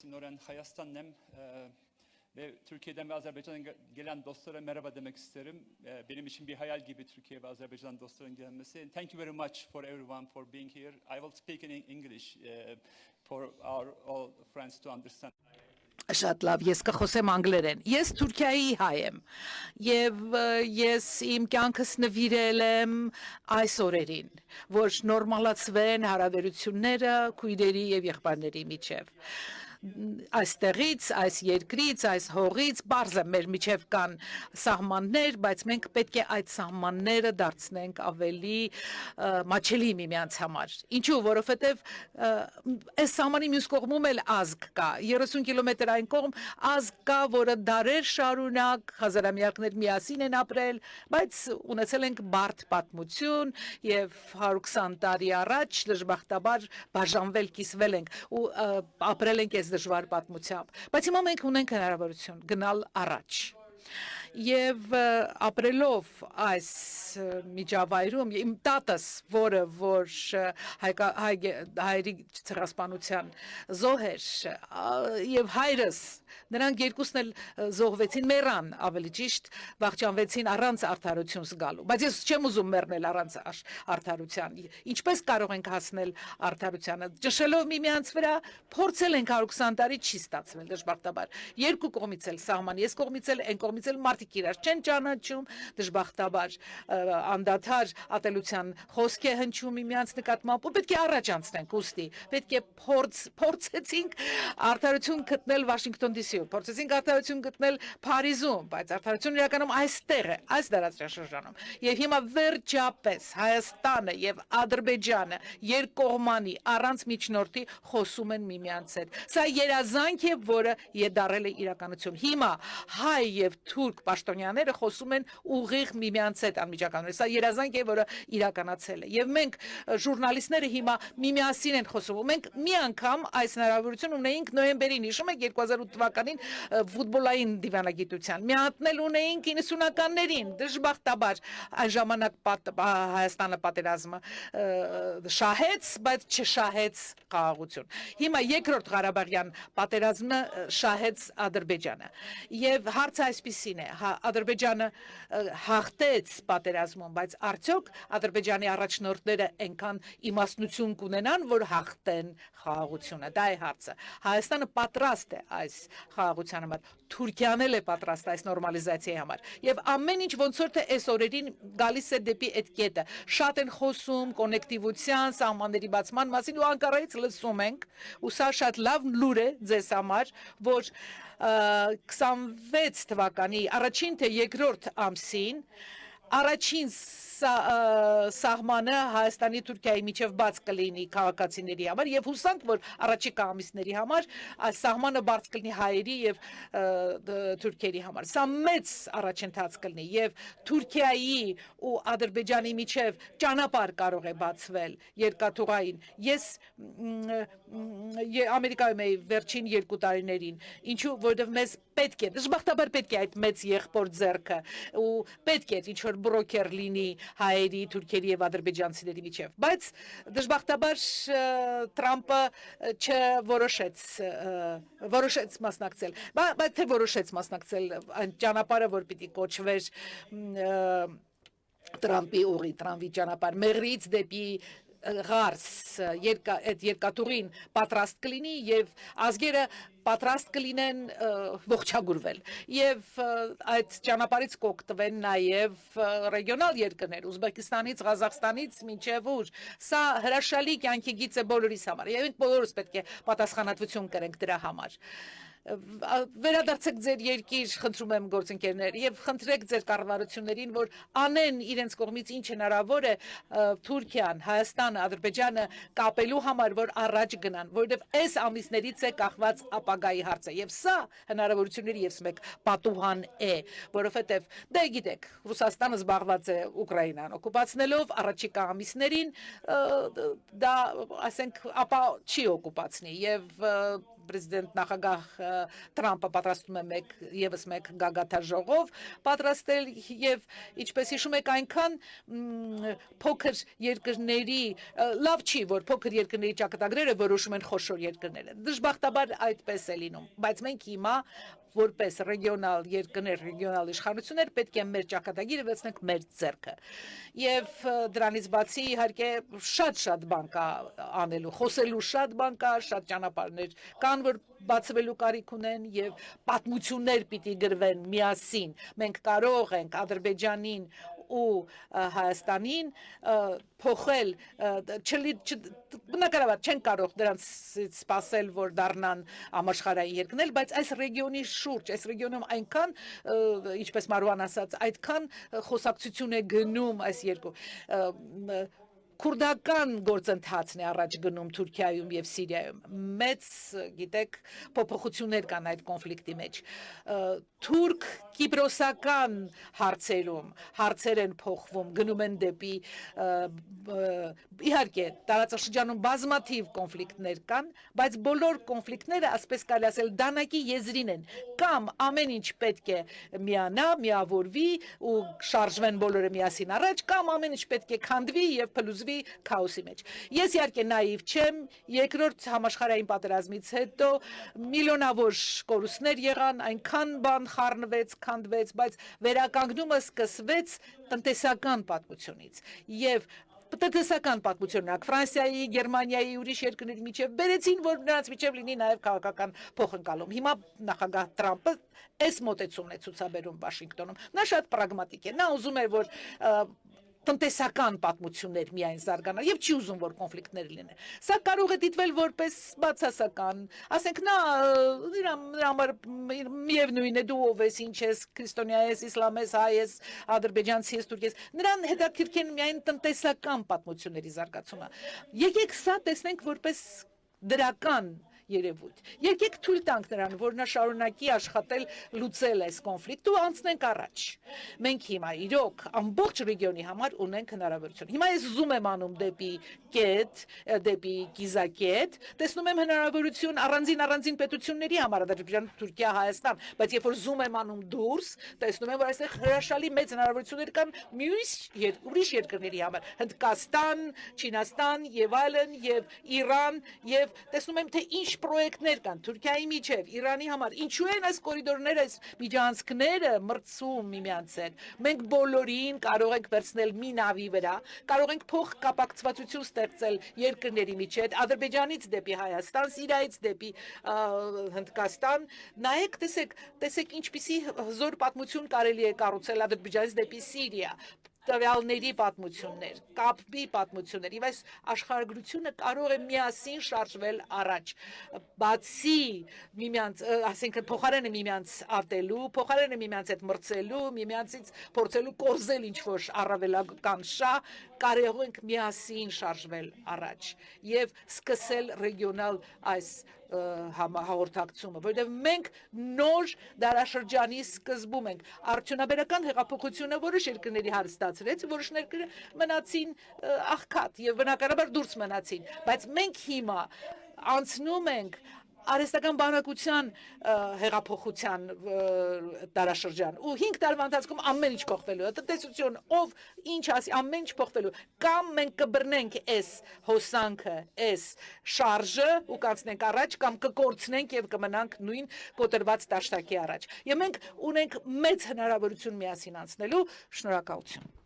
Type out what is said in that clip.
Noran Hayastan'ım ve Türkiye'den ve Azerbaycan'dan gelen dostlara merhaba demek isterim. Benim için bir hayal gibi Türkiye ve Azerbaycan dostların gelmesi. Thank you very much for everyone for being here. I will speak in English for our all friends to understand. Շատ լավ, ես կխոսեմ անգլերեն։ Ես Թուրքիայի հայ եմ եւ ես իմ կյանքս նվիրել եմ այս օրերին, որ նորմալացվեն հարաբերությունները քույրերի եւ եղբայրների միջեւ։ Այստեղից, այս երկրից, այս հողից բարձր մեր միջև կան սահմաններ, բայց մենք պետք է այդ սահմանները դարձնենք ավելի մաչելի միմյանց համար։ Ինչու, որովհետև այս սահմանի մյուս կողմում էլ ազգ կա, 30 կիլոմետր այն կողմ ազգ կա, որը դարեր շարունակ հազարամյակներ միասին են ապրել, բայց ունեցել ենք բարդ պատմություն եւ 120 տարի առաջ դժբախտաբար բաժանվել, կիսվել ենք ու ապրել ենք դժվար պատմությամբ, բայց հիմա մենք ունենք հնարավորություն գնալ առաջ։ Եվ ապրելով այս միջավայրում իմ տատս, որը որ հայերի ցեղասպանության զոհ էր, եւ հայրս, նրանք երկուսն էլ զոհվեցին, մեռան, ավելի ճիշտ, վախճանվեցին առանց արդարություն զգալու։ Բայց ես չեմ ուզում մեռնել առանց արդարության։ Ինչպես կարող ենք հասնել արդարությանը։ Ճշելով միմյանց վրա, փորձել ենք 120 տարի չի ստացվել դժբախտաբար։ Երկու կողմից էլ սահման, ես կողմից էլ, այն կողմից էլ մարդիկ իրար չեն ճանաչում, դժբախտաբար անդադար ատելության խոսք է հնչում միմյանց նկատմամբ, ու պետք է առաջ անցնենք ուստի, պետք է փորձեցինք արդարություն գտնել Վաշինգտոն DC-ում, փորձեցինք արդարություն գտնել Փարիզում, բայց արդարությունն իրականում այստեղ է, այս դարաշրջանում։ Եվ հիմա վերջապես Հայաստանը եւ Ադրբեջանը երկկողմանի առանց միջնորդի խոսում են միմյանց հետ։ Սա երազանք է, որը դարել է իրականություն։ Հիմա հայ եւ թուրք պաշտոնյաները խոսում են ուղիղ միմյանց հետ անմիջականորեն։ Սա երազանք է, որը իրականացել է։ Եվ մենք ժուրնալիստները հիմա միմիասին են խոսում։ Մենք մի անգամ այս հնարավորություն ունեինք նոյեմբերին, հիշում եք 2008 թվականին ֆուտբոլային դիվանագիտության։ Մի հատն էլ ունեինք 90-ականներին, դժբախտաբար այն ժամանակ Հայաստանը պատերազմը շահեց, բայց չշահեց խաղաղություն։ Հիմա երկրորդ Ղարաբաղյան պատերազմը շահեց Ադրբեջանը։ Եվ հարցը այսպիսին է, Ադրբեջանը հաղթեց պատերազմում, բայց արդյոք Ադրբեջանի առաջնորդները այնքան իմաստնություն կունենան, որ հաղթեն խաղաղությունը։ Դա է հարցը։ Հայաստանը պատրաստ է այս խաղաղության համար, Թուրքիան էլ է պատրաստ այս նորմալիզացիայի համար։ Եվ ամեն ինչ ոնց որ թե այս օրերին գալիս է դեպի այդ կետը։ Շատ են խոսում կոնեկտիվության, սահմանների բացման մասին ու Անկարայից լսում ենք, ու սա շատ լավ լուր է ձեզ համար, որ 26 թվականի առաջին թե երկրորդ ամսին առաջին սահմանը Հայաստանի Թուրքիայի միջև բաց կլինի քաղաքացիների համար եւ հուսանք, որ առաջիկա ամիսների համար այս սահմանը բաց կլինի հայերի եւ թուրքերի համար։ Սա մեծ առաջընթաց կլինի եւ Թուրքիայի ու Ադրբեջանի միջև ճանապարհ կարող է բացվել երկաթուղային։ Ես Ամերիկայում էի վերջին 2 տարիներին, ինչու որովհետեւ մեզ պետք է, դժբախտաբար պետք է այդ մեծ եղբոր ձեռքը ու պետք է ինչ որ բրոկեր լինի հայերի, թուրքերի եւ ադրբեջանցիների միջև, բայց դժբախտաբար Թրամփը որոշեց մասնակցել, բայց թե որոշեց մասնակցել այն ճանապարհը, որ պիտի կոչվեր Թրամփի ուղի, Թրամփի ճանապարհ մեղրից դեպի Ղարս այդ երկաթուղին պատրաստ կլինի եւ ազգերը պատրաստ կլինեն ողջագուրվել եւ այդ ճանապարհից կօգտվեն նաեւ ռեգիոնալ երկրներ Ուզբեկստանից, Ղազախստանից մինչեւ ուր սա հրաշալի կյանքի գիծ է բոլորիս համար եւ մենք բոլորս պետք է պատասխանատվություն կրենք դրա համար վերադարձեք ձեր երկիր, խնդրում եմ գործընկերներ եւ խնդրեք ձեր կառավարություններին, որ անեն իրենց կողմից ինչ հնարավոր է Թուրքիան, Հայաստանը, Ադրբեջանը կապելու համար, որ առաջ գնան, որովհետեւ այս ամիսներից է կախված ապագայի հարցը եւ սա հնարավորությունների եւս մեկ պատուհան է, որովհետեւ դե գիտեք, Ռուսաստանը զբաղված է Ուկրաինան օկուպացնելով առաջիկա ամիսներին դա ասենք ապա չի օկուպացնի եւ Պրեզիդենտ նախագահ Թրամփը պատրաստում է եւս մեկ գագաթաժողով պատրաստել եւ ինչպես հիշում եք այնքան փոքր երկրների լավ չի որ փոքր երկրների ճակատագրերը որոշում են խոշոր երկրները դժբախտաբար այդպես է լինում բայց մենք հիմա որպես ռեգիոնալ երկրներ, ռեգիոնալ իշխանություններ պետք է մեր ճակատագիրը վերցնենք մեր ձեռքը։ Եվ դրանից բացի իհարկե շատ բան կա անելու, խոսելու շատ բան կա, շատ ճանապարհներ կան, որ բացվելու կարիք ունեն եւ պատմություններ պիտի գրվեն միասին։ Մենք կարող ենք Ադրբեջանին ու Հայաստանին փոխել բնականաբար չեն կարող դրանից սпасել որ դառնան համաշխարհային երկրներ բայց այս ռեգիոնի շուրջ այս ռեգիոնում այնքան ինչպես Մարուան ասաց այդքան խոսակցություն է գնում այս երկու Քուրդական գործընթացն է առաջ գնում Թուրքիայում եւ Սիրիայում մեծ գիտեք փոփոխություններ կան այդ կոնֆլիկտի մեջ թուրք-կիպրոսական հարցերում հարցեր են փոխվում գնում են դեպի իհարկե տարածաշրջանում բազմաթիվ կոնֆլիկտներ կան բայց բոլոր կոնֆլիկտները ասես կարելի ասել դանակի եզրին են կամ ամեն ինչ պետք է միանա միավորվի ու շարժվեն բոլորը միասին առաջ կամ ամեն ինչ պետք է քանդվի եւ փլուզվի քաոսի մեջ։ Ես իհարկե նաիվ չեմ, երկրորդ համաշխարհային պատերազմից հետո միլիոնավոր կորուստներ եղան, այնքան բան խառնվեց, քանդվեց, բայց վերականգնումը սկսվեց տնտեսական պատմությունից եւ տնտեսական պատմությունն Ֆրանսիայի, Գերմանիայի ուրիշ երկրների միջև բերեցին, որ նրանց միջև լինի նաև քաղաքական փոխընկալում։ Հիմա նախագահ Թրամփը այս մոտեցումն է ցուցաբերում Վաշինգտոնում։ Նա շատ պրագմատիկ է։ Նա ուզում է, որ տնտեսական պատմություններ միայն զարգանան եւ չի ուզում որ կոնֆլիկտներ լինեն սա կարող է դիտվել որպես բացասական ասենք նա համար միևնույն է դու ով ես ինչ ես քրիստոնյա ես իսլամ ես հայ ես ադրբեջանցի ես թուրք ես նրան հետաքրքրեն միայն տնտեսական պատմությունների զարգացումը եկեք սա տեսնենք որպես դրական երևույթ եկեք թույլ տանք նրան որ նա շարունակի աշխատել լուծել այս կոնֆլիկտը ու անցնենք առաջ մենք հիմա իրոք ամբողջ ռեգիոնի համար ունենք հնարավորություն հիմա ես զում եմ անում դեպի կետ դեպի կիզակետ տեսնում եմ հնարավորություն առանձին պետությունների համար Ադրբեջան Թուրքիա Հայաստան բայց երբ որ զում եմ անում դուրս տեսնում եմ որ այստեղ հրաշալի մեծ հնարավորություններ կան մյուս ուրիշ երկրների համար Հնդկաստան Չինաստան եւ այլն եւ Իրան եւ տեսնում եմ թե ինչ պրոյեկտներ կան Թուրքիայի միջև Իրանի համար ինչու են այս կորիդորները այս միջանցքները մրցում միմյանց հետ մենք բոլորին կարող ենք վերցնել մի նավի վրա կարող ենք փոխկապակցվածություն ստեղծել երկրների միջև Ադրբեջանից դեպի Հայաստան Սիրիայից դեպի Հնդկաստան նայեք տեսեք ինչպիսի հզոր պատմություն կարելի է կառուցել Ադրբեջանից դեպի Սիրիա տվյալների պատմություններ, կապի պատմություններ, եւ այս աշխարհագրությունը կարող է միասին շարժվել առաջ։ Բացի միմյանց, ասենք փոխարենը միմյանց ատելու, փոխարենը միմյանց հետ մրցելու, միմյանցից փորձելու կորզել ինչ-որ առավելական շահ, կարող ենք միասին շարժվել առաջ եւ սկսել ռեգիոնալ այս հաղորդակցումը, որովհետև մենք նոր դարաշրջանի սկզբում ենք արդյունաբերական հեղափոխությունը որոշ երկրների հարստացրեց, որոշ երկրներ մնացին աղքատ եւ բնականաբար դուրս մնացին, բայց մենք հիմա անցնում ենք արհեստական բանակության հեղափոխության դարաշրջան ու 5 տարվա ընթացքում ամեն ինչ փոխվելու է տնտեսություն ով ինչ ասի ամեն ինչ փոխվելու կամ մենք կբռնենք այս հոսանքը այս շարժը ու կանցնենք առաջ կամ կկորցնենք եւ կմնանք նույն կոտրված դաշտակի առաջ եւ մենք ունենք մեծ հնարավորություն միասին անցնելու շնորհակալություն